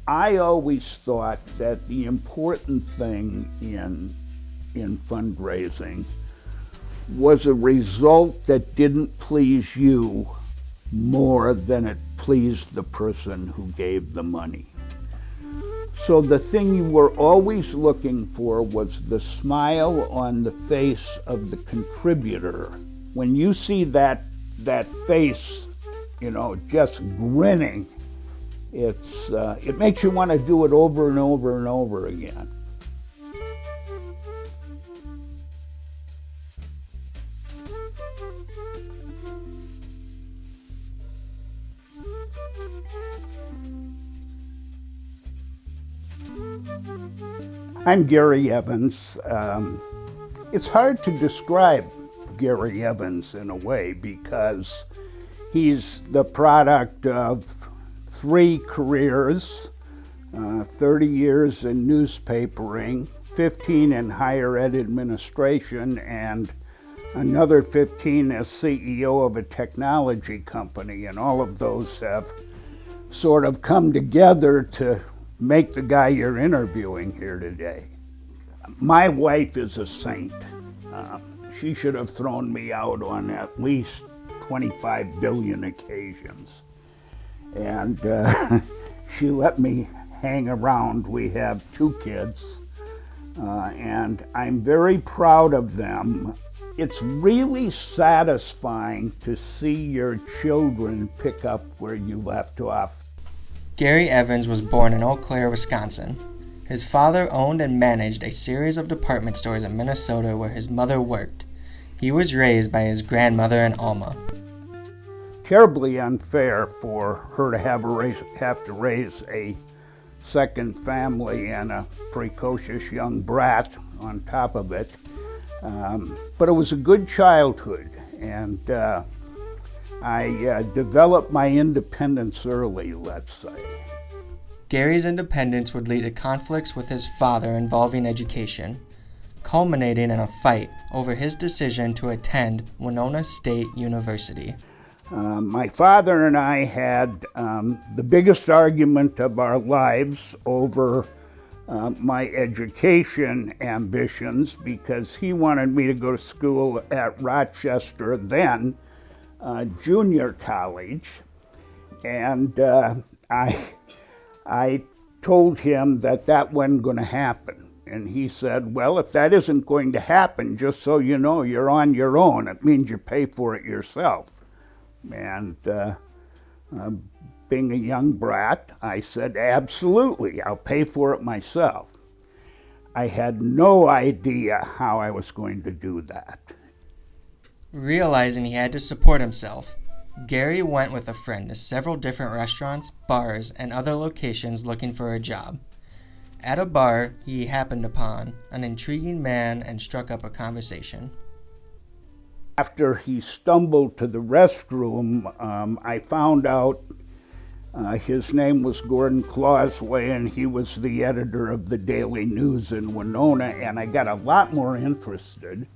I always thought that the important thing in fundraising was a result that didn't please you more than it pleased the person who gave the money. So the thing you were always looking for was the smile on the face of the contributor. When you see that face, just grinning, it makes you want to do it over and over and over again. I'm Gary Evans. It's hard to describe Gary Evans in a way because he's the product of 3 careers, 30 years in newspapering, 15 in higher ed administration, and another 15 as CEO of a technology company. And all of those have sort of come together to make the guy you're interviewing here today. My wife is a saint. She should have thrown me out on at least 25 billion occasions. And she let me hang around. We have 2 kids, and I'm very proud of them. It's really satisfying to see your children pick up where you left off. Gary Evans was born in Eau Claire, Wisconsin. His father owned and managed a series of department stores in Minnesota where his mother worked. He was raised by his grandmother in Alma. Terribly unfair for her to have to raise a second family and a precocious young brat on top of it. But it was a good childhood, and I developed my independence early, let's say. Gary's independence would lead to conflicts with his father involving education, culminating in a fight over his decision to attend Winona State University. My father and I had the biggest argument of our lives over my education ambitions because he wanted me to go to school at Rochester, then junior college, and I told him that wasn't going to happen. And he said, well, if that isn't going to happen, just so you know, you're on your own. It means you pay for it yourself. And being a young brat, I said, absolutely, I'll pay for it myself. I had no idea how I was going to do that. Realizing he had to support himself, Gary went with a friend to several different restaurants, bars, and other locations looking for a job. At a bar, he happened upon an intriguing man and struck up a conversation. After he stumbled to the restroom, I found out his name was Gordon Clauseway, and he was the editor of the Daily News in Winona, and I got a lot more interested.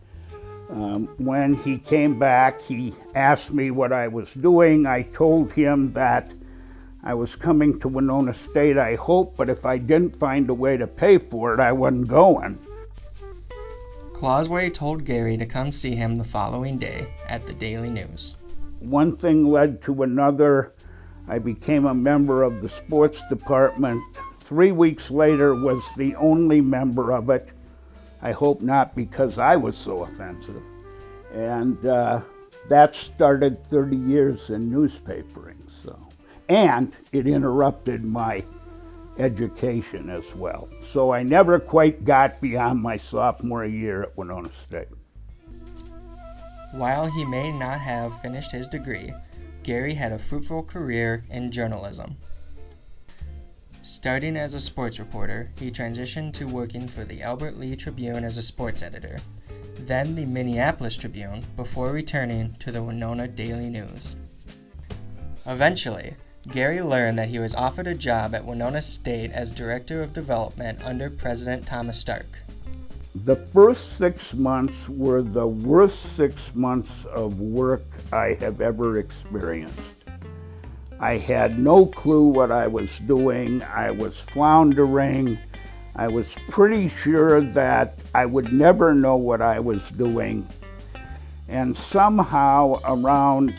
When he came back, he asked me what I was doing. I told him that I was coming to Winona State, I hope, but if I didn't find a way to pay for it, I wasn't going. Clauseway told Gary to come see him the following day at the Daily News. One thing led to another. I became a member of the sports department. 3 weeks later was the only member of it. I hope not because I was so offensive. And that started 30 years in newspapering. And it interrupted my education as well. So I never quite got beyond my sophomore year at Winona State. While he may not have finished his degree, Gary had a fruitful career in journalism. Starting as a sports reporter, he transitioned to working for the Albert Lee Tribune as a sports editor, then the Minneapolis Tribune, before returning to the Winona Daily News. Eventually, Gary learned that he was offered a job at Winona State as Director of Development under President Thomas Stark. The first 6 months were the worst 6 months of work I have ever experienced. I had no clue what I was doing. I was floundering. I was pretty sure that I would never know what I was doing. And somehow around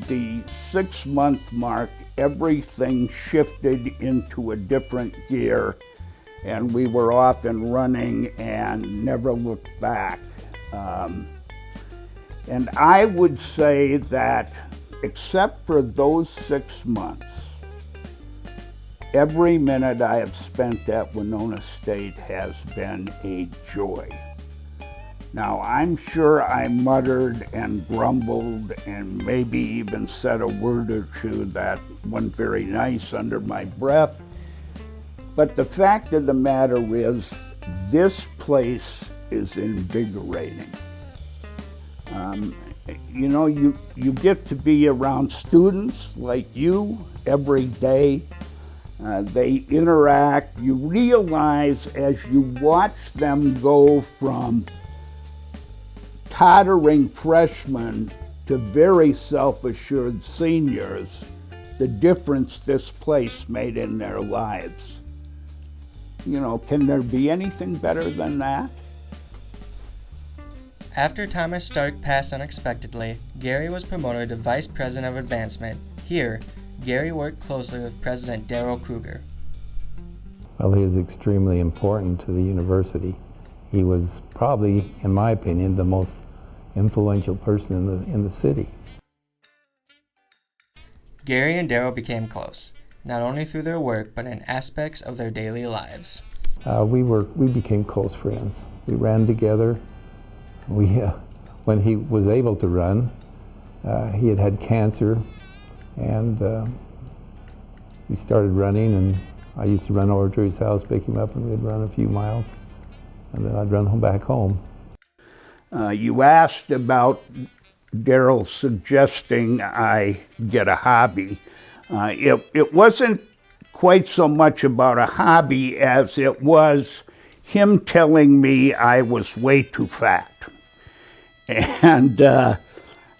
the 6-month mark, everything shifted into a different gear, and we were off and running and never looked back. And I would say that except for those 6 months, every minute I have spent at Winona State has been a joy. Now, I'm sure I muttered and grumbled and maybe even said a word or two that wasn't very nice under my breath. But the fact of the matter is, this place is invigorating. You know, you get to be around students like you every day. They interact. You realize as you watch them go from tottering freshmen to very self-assured seniors, the difference this place made in their lives. You know, can there be anything better than that? After Thomas Stark passed unexpectedly, Gary was promoted to Vice President of Advancement. Here, Gary worked closely with President Darrell Krueger. Well, he was extremely important to the university. He was probably, in my opinion, the most influential person in the city. Gary and Darrell became close, not only through their work, but in aspects of their daily lives. We became close friends. We ran together. When he was able to run, he had cancer, and we started running, and I used to run over to his house, pick him up, and we'd run a few miles, and then I'd run back home. You asked about Darrell suggesting I get a hobby. It wasn't quite so much about a hobby as it was him telling me I was way too fat. And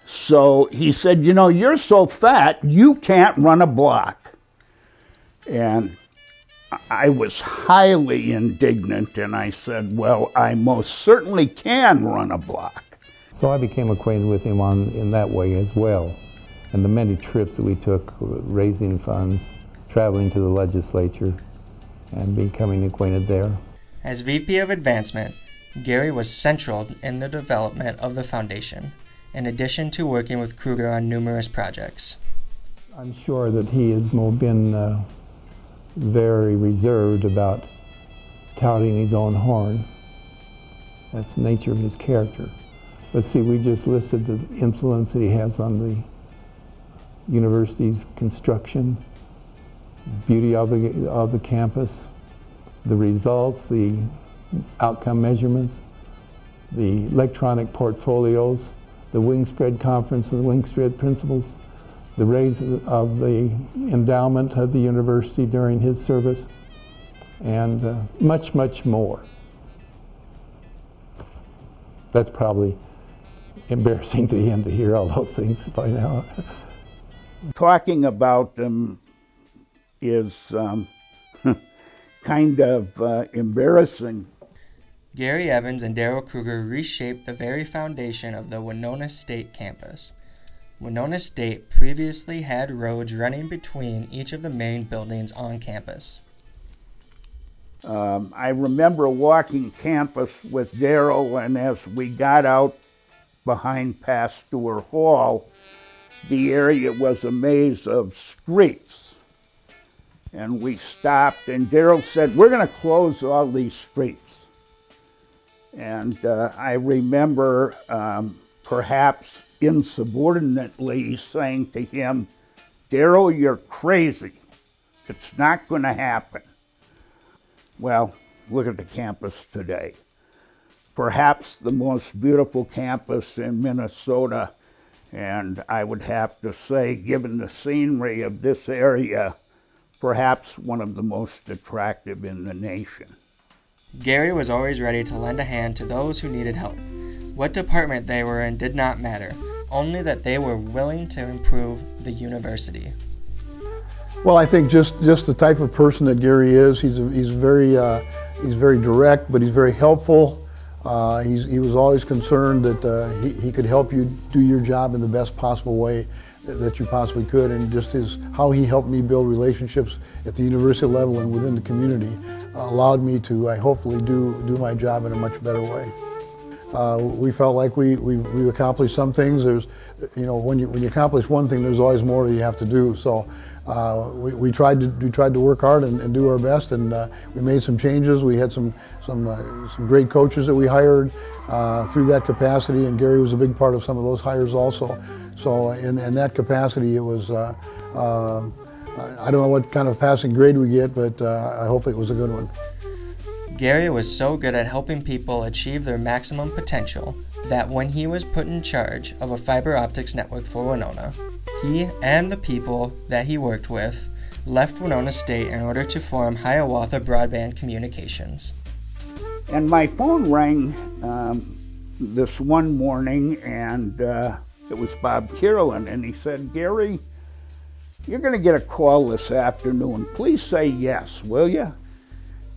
so he said, you know, you're so fat, you can't run a block. And I was highly indignant, and I said, well, I most certainly can run a block. So I became acquainted with him in that way as well, and the many trips that we took, raising funds, traveling to the legislature, and becoming acquainted there. As VP of Advancement, Gary was central in the development of the foundation, in addition to working with Krueger on numerous projects. I'm sure that he has been very reserved about touting his own horn. That's the nature of his character. But see, we just listed the influence that he has on the university's construction, beauty of the campus, the results, the outcome measurements, the electronic portfolios, the wingspread conference and the wingspread principles, the raise of the endowment of the university during his service, and much, much more. That's probably embarrassing to him to hear all those things by now. Talking about them is kind of embarrassing. Gary Evans and Darrell Krueger reshaped the very foundation of the Winona State campus. Winona State previously had roads running between each of the main buildings on campus. I remember walking campus with Darrell, and as we got out behind Pasteur Hall, the area was a maze of streets. And we stopped, and Darrell said, we're going to close all these streets. And I remember perhaps insubordinately saying to him, Darrell, you're crazy. It's not going to happen. Well, look at the campus today. Perhaps the most beautiful campus in Minnesota, and I would have to say, given the scenery of this area, perhaps one of the most attractive in the nation. Gary was always ready to lend a hand to those who needed help. What department they were in did not matter, only that they were willing to improve the university. Well, I think just the type of person that Gary is. He's very direct, but he's very helpful. He was always concerned that he could help you do your job in the best possible way that you possibly could, and just how he helped me build relationships at the university level and within the community allowed me to hopefully do my job in a much better way. We felt like we accomplished some things. There's, when you accomplish one thing, there's always more that you have to do. So we tried to work hard and do our best, and we made some changes. We had some great coaches that we hired through that capacity, and Gary was a big part of some of those hires also. So in that capacity, it was, I don't know what kind of passing grade we get, but I hope it was a good one. Gary was so good at helping people achieve their maximum potential that when he was put in charge of a fiber optics network for Winona, he and the people that he worked with left Winona State in order to form Hiawatha Broadband Communications. And my phone rang this one morning, and it was Bob Carolyn, and he said, "Gary, you're going to get a call this afternoon. Please say yes, will you?"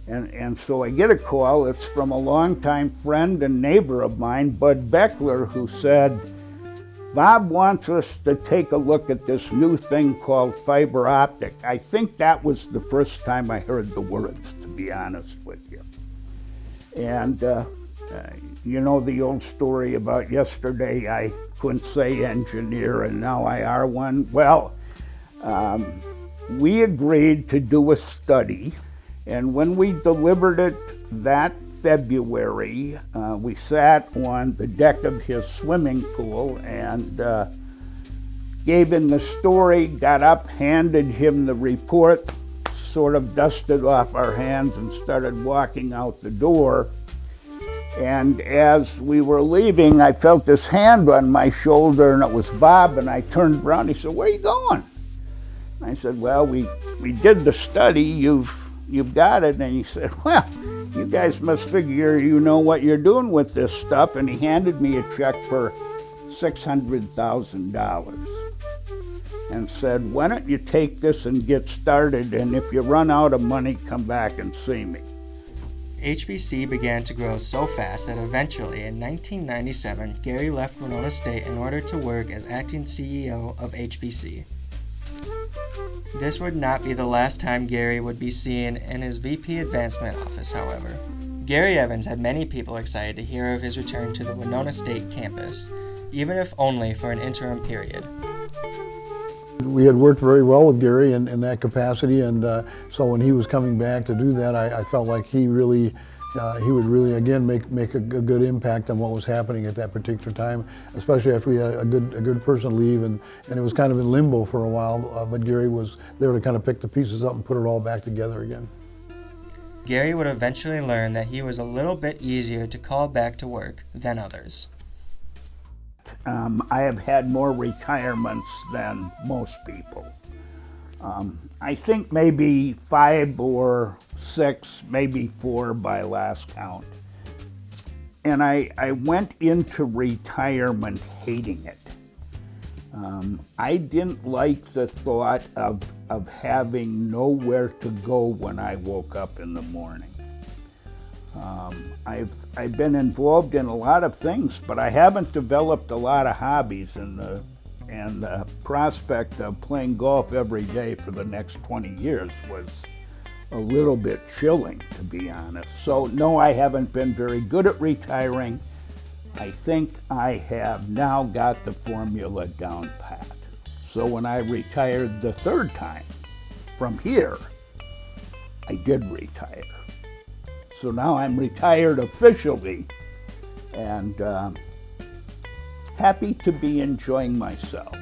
And so I get a call. It's from a longtime friend and neighbor of mine, Bud Beckler, who said, "Bob wants us to take a look at this new thing called fiber optic." I think that was the first time I heard the words, to be honest with you. And you know the old story about yesterday I couldn't say engineer and now I are one. Well, we agreed to do a study, and when we delivered it that February, we sat on the deck of his swimming pool and gave him the story, got up, handed him the report, sort of dusted off our hands and started walking out the door. And as we were leaving, I felt this hand on my shoulder, and it was Bob, and I turned around. He said, "Where are you going?" And I said, "Well, we did the study. You've got it." And he said, "Well, you guys must figure you know what you're doing with this stuff." And he handed me a check for $600,000 and said, "Why don't you take this and get started, and if you run out of money, come back and see me." HBC began to grow so fast that eventually, in 1997, Gary left Winona State in order to work as acting CEO of HBC. This would not be the last time Gary would be seen in his VP Advancement office, however. Gary Evans had many people excited to hear of his return to the Winona State campus, even if only for an interim period. We had worked very well with Gary in that capacity, and so when he was coming back to do that, I felt like he would really again make a good impact on what was happening at that particular time, especially after we had a good person leave, and it was kind of in limbo for a while, but Gary was there to kind of pick the pieces up and put it all back together again. Gary would eventually learn that he was a little bit easier to call back to work than others. I have had more retirements than most people. I think maybe 5 or 6, maybe 4 by last count. And I went into retirement hating it. I didn't like the thought of having nowhere to go when I woke up in the morning. I've been involved in a lot of things, but I haven't developed a lot of hobbies, and the prospect of playing golf every day for the next 20 years was a little bit chilling, to be honest. So no, I haven't been very good at retiring. I think I have now got the formula down pat. So when I retired the 3rd time from here, I did retire. So now I'm retired officially, and happy to be enjoying myself.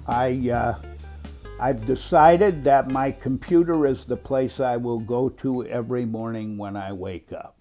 I've decided that my computer is the place I will go to every morning when I wake up.